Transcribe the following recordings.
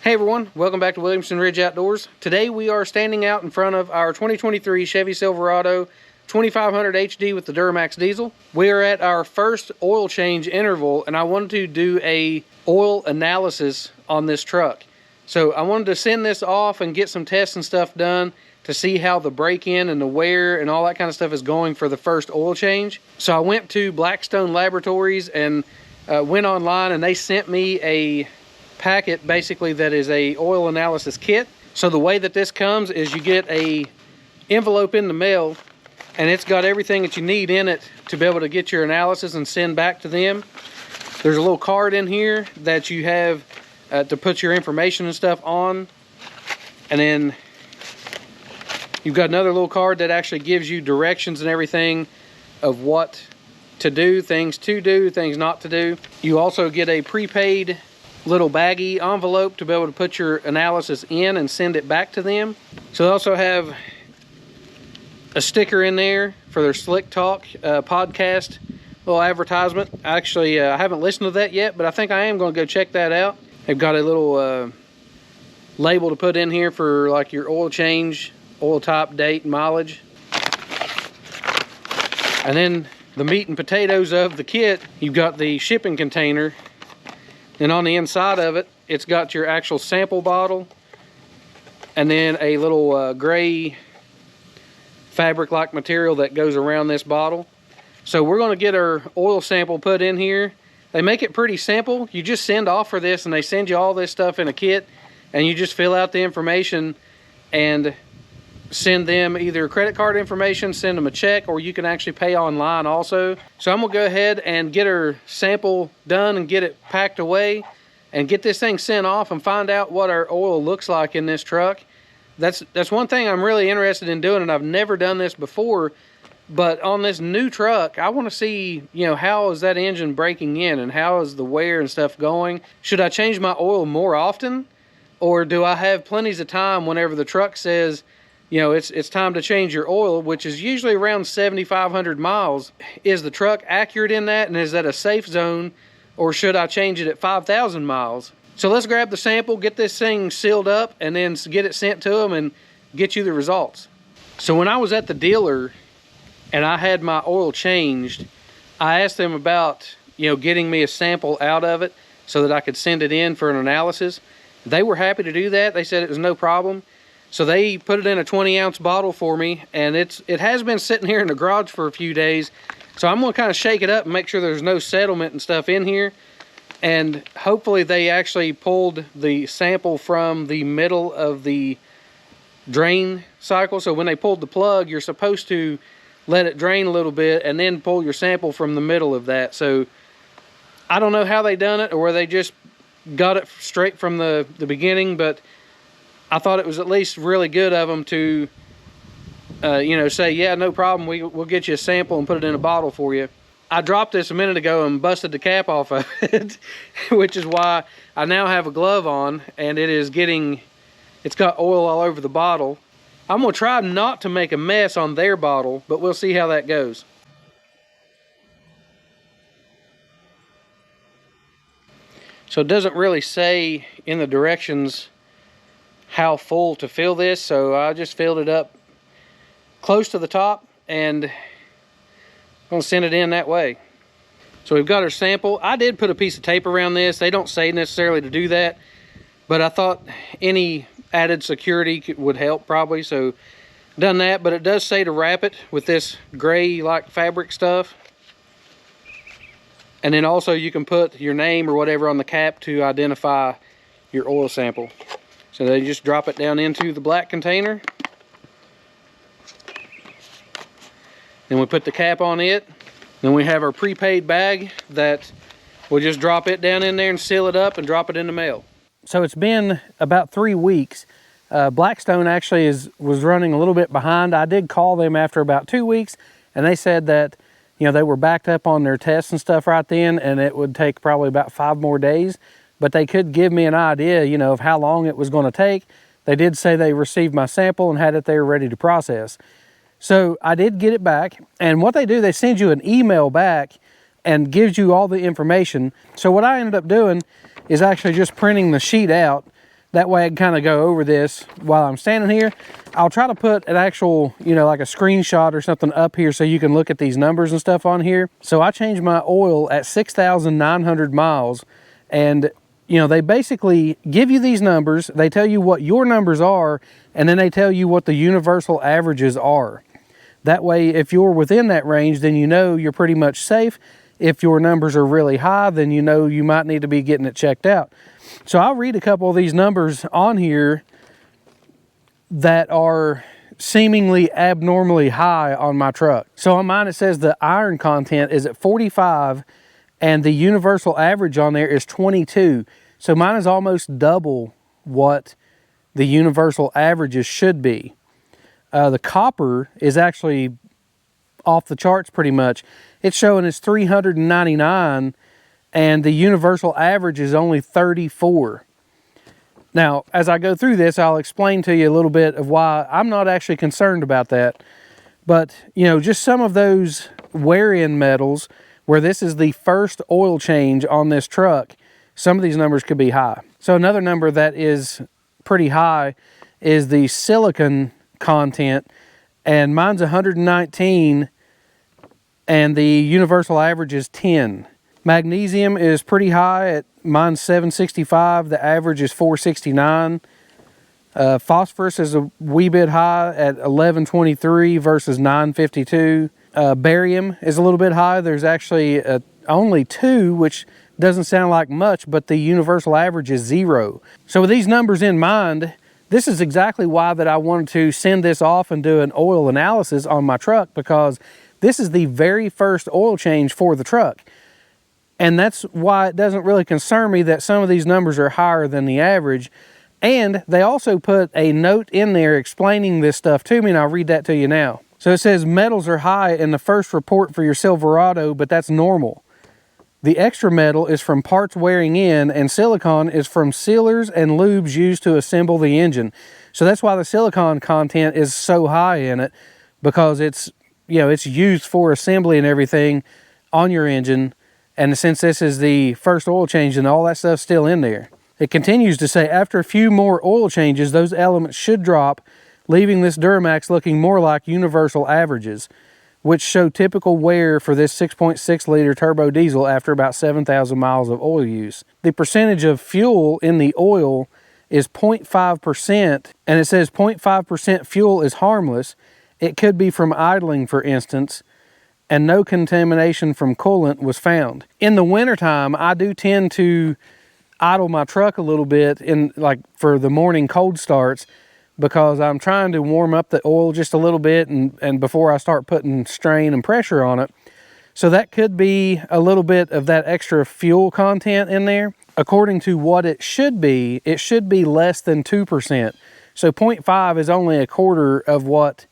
Hey everyone, welcome back to Williamson Ridge Outdoors. Today we are standing out in front of our 2023 Chevy Silverado 2500 HD with the Duramax diesel. We are at our first oil change interval and I wanted to do a oil analysis on this truck. So I wanted to send this off and get some tests and stuff done to see how the break-in and the wear and all that kind of stuff is going for the first oil change. So I went to Blackstone Laboratories and went online, and they sent me a packet basically that is a oil analysis kit. So the way that this comes is you get a envelope in the mail and it's got everything that you need in it to be able to get your analysis and send back to them. There's a little card in here that you have to put your information and stuff on, and then you've got another little card that actually gives you directions and everything of what to do, things not to do. You also get a prepaid little baggy envelope to be able to put your analysis in and send it back to them. So they also have a sticker in there for their Slick Talk podcast little advertisement. Actually, I haven't listened to that yet, but I think I am going to go check that out. They've got a little label to put in here for like your oil change, oil type, date, mileage. And then the meat and potatoes of the kit, you've got the shipping container. And on the inside of it, it's got your actual sample bottle and then a little gray fabric-like material that goes around this bottle. So we're going to get our oil sample put in here. They make it pretty simple. You just send off for this and they send you all this stuff in a kit, and you just fill out the information and send them either credit card information, send them a check, or you can actually pay online also. So I'm gonna go ahead and get our sample done and get it packed away and get this thing sent off and find out what our oil looks like in this truck. That's one thing I'm really interested in doing, and I've never done this before, but on this new truck, I wanna see, you know, how is that engine breaking in and how is the wear and stuff going? Should I change my oil more often? Or do I have plenty of time whenever the truck says, you know, it's time to change your oil, which is usually around 7,500 miles. Is the truck accurate in that, and is that a safe zone, or should I change it at 5,000 miles? So let's grab the sample, get this thing sealed up, and then get it sent to them and get you the results. So when I was at the dealer and I had my oil changed, I asked them about, you know, getting me a sample out of it so that I could send it in for an analysis. They were happy to do that. They said it was no problem. So they put it in a 20-ounce bottle for me, and it has been sitting here in the garage for a few days. So I'm gonna kind of shake it up and make sure there's no settlement and stuff in here. And hopefully they actually pulled the sample from the middle of the drain cycle. So when they pulled the plug, you're supposed to let it drain a little bit and then pull your sample from the middle of that. So I don't know how they done it, or where they just got it straight from the beginning, but I thought it was at least really good of them to, you know, say, yeah, no problem, we'll get you a sample and put it in a bottle for you. I dropped this a minute ago and busted the cap off of it, which is why I now have a glove on, and it's got oil all over the bottle. I'm gonna try not to make a mess on their bottle, but we'll see how that goes. So it doesn't really say in the directions how full to fill this, so I just filled it up close to the top and I'm gonna send it in that way. So we've got our sample. I did put a piece of tape around this. They don't say necessarily to do that, but I thought any added security would help probably, so done that. But it does say to wrap it with this gray like fabric stuff, and then also you can put your name or whatever on the cap to identify your oil sample. So they just drop it down into the black container. Then we put the cap on it. Then we have our prepaid bag that we'll just drop it down in there and seal it up and drop it in the mail. So it's been about 3 weeks. Blackstone actually was running a little bit behind. I did call them after about 2 weeks, and they said that, you know, they were backed up on their tests and stuff right then, and it would take probably about 5 more days. But they could give me an idea, you know, of how long it was going to take. They did say they received my sample and had it there ready to process. So I did get it back, and what they do, they send you an email back and gives you all the information. So what I ended up doing is actually just printing the sheet out That way I can kind of go over this while I'm standing here. I'll try to put an actual, you know, like a screenshot or something up here so you can look at these numbers and stuff on here. So I changed my oil at 6,900 miles, and you know, they basically give you these numbers. They tell you what your numbers are, and then they tell you what the universal averages are. That way, if you're within that range, then you know you're pretty much safe. If your numbers are really high, then you know you might need to be getting it checked out. So I'll read a couple of these numbers on here that are seemingly abnormally high on my truck. So on mine it says the iron content is at 45 and the universal average on there is 22. So mine is almost double what the universal averages should be. The copper is actually off the charts pretty much. It's showing it's 399 and the universal average is only 34. Now, as I go through this, I'll explain to you a little bit of why I'm not actually concerned about that. But, you know, just some of those wear-in metals, where this is the first oil change on this truck, some of these numbers could be high. So another number that is pretty high is the silicon content, and mine's 119, and the universal average is 10. Magnesium is pretty high at mine's 765. The average is 469. Phosphorus is a wee bit high at 1123 versus 952. Barium is a little bit high. There's actually only 2, which doesn't sound like much, but the universal average is 0. So with these numbers in mind, this is exactly why that I wanted to send this off and do an oil analysis on my truck, because this is the very first oil change for the truck. And that's why it doesn't really concern me that some of these numbers are higher than the average. And they also put a note in there explaining this stuff to me, and I'll read that to you now. So it says metals are high in the first report for your Silverado, but that's normal. The extra metal is from parts wearing in, and silicon is from sealers and lubes used to assemble the engine. So that's why the silicon content is so high in it, because it's, you know, it's used for assembly and everything on your engine. And since this is the first oil change, and all that stuff's still in there. It continues to say, after a few more oil changes, those elements should drop, leaving this Duramax looking more like universal averages, which show typical wear for this 6.6 liter turbo diesel after about 7,000 miles of oil use. The percentage of fuel in the oil is 0.5%, and it says 0.5% fuel is harmless. It could be from idling, for instance, and no contamination from coolant was found. In the wintertime, I do tend to idle my truck a little bit in, like, for the morning cold starts, because I'm trying to warm up the oil just a little bit and before I start putting strain and pressure on it. So that could be a little bit of that extra fuel content in there. According to what it should be less than 2%. So 0.5 is only a quarter of what,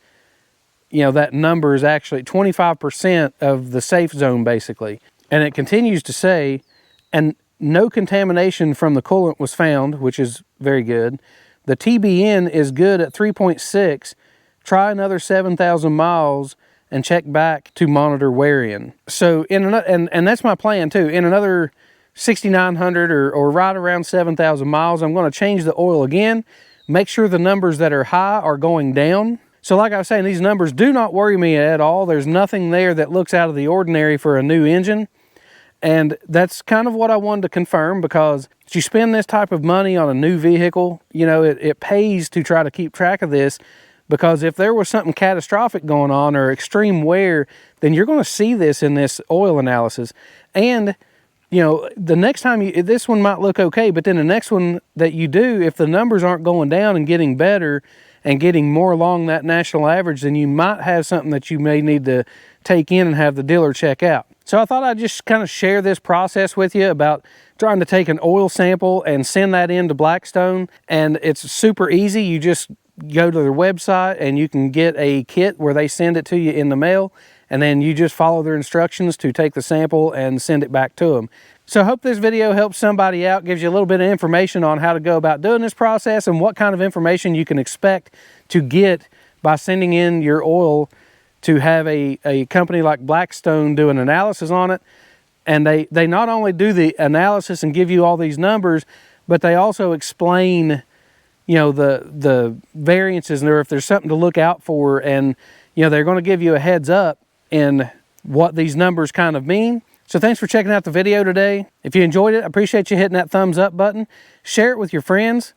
you know, that number is actually 25% of the safe zone, basically. And it continues to say, and no contamination from the coolant was found, which is very good. The TBN is good at 3.6. Try another 7,000 miles and check back to monitor wear-in. So, and that's my plan too. In another 6,900 or right around 7,000 miles, I'm going to change the oil again, make sure the numbers that are high are going down. So like I was saying, these numbers do not worry me at all. There's nothing there that looks out of the ordinary for a new engine. And that's kind of what I wanted to confirm, because if you spend this type of money on a new vehicle, you know, it pays to try to keep track of this, because if there was something catastrophic going on or extreme wear, then you're going to see this in this oil analysis. And, you know, the next time this one might look okay, but then the next one that you do, if the numbers aren't going down and getting better and getting more along that national average, then you might have something that you may need to take in and have the dealer check out. So I thought I'd just kind of share this process with you about trying to take an oil sample and send that in to Blackstone. And it's super easy. You just go to their website and you can get a kit where they send it to you in the mail. And then you just follow their instructions to take the sample and send it back to them. So I hope this video helps somebody out, gives you a little bit of information on how to go about doing this process and what kind of information you can expect to get by sending in your oil to have a company like Blackstone do an analysis on it. And they not only do the analysis and give you all these numbers, but they also explain you know, the variances or if there's something to look out for, and you know, they're going to give you a heads up in what these numbers kind of mean. So thanks for checking out the video today. If you enjoyed it, I appreciate you hitting that thumbs up button. Share it with your friends.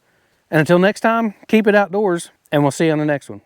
And until next time, keep it outdoors, and we'll see you on the next one.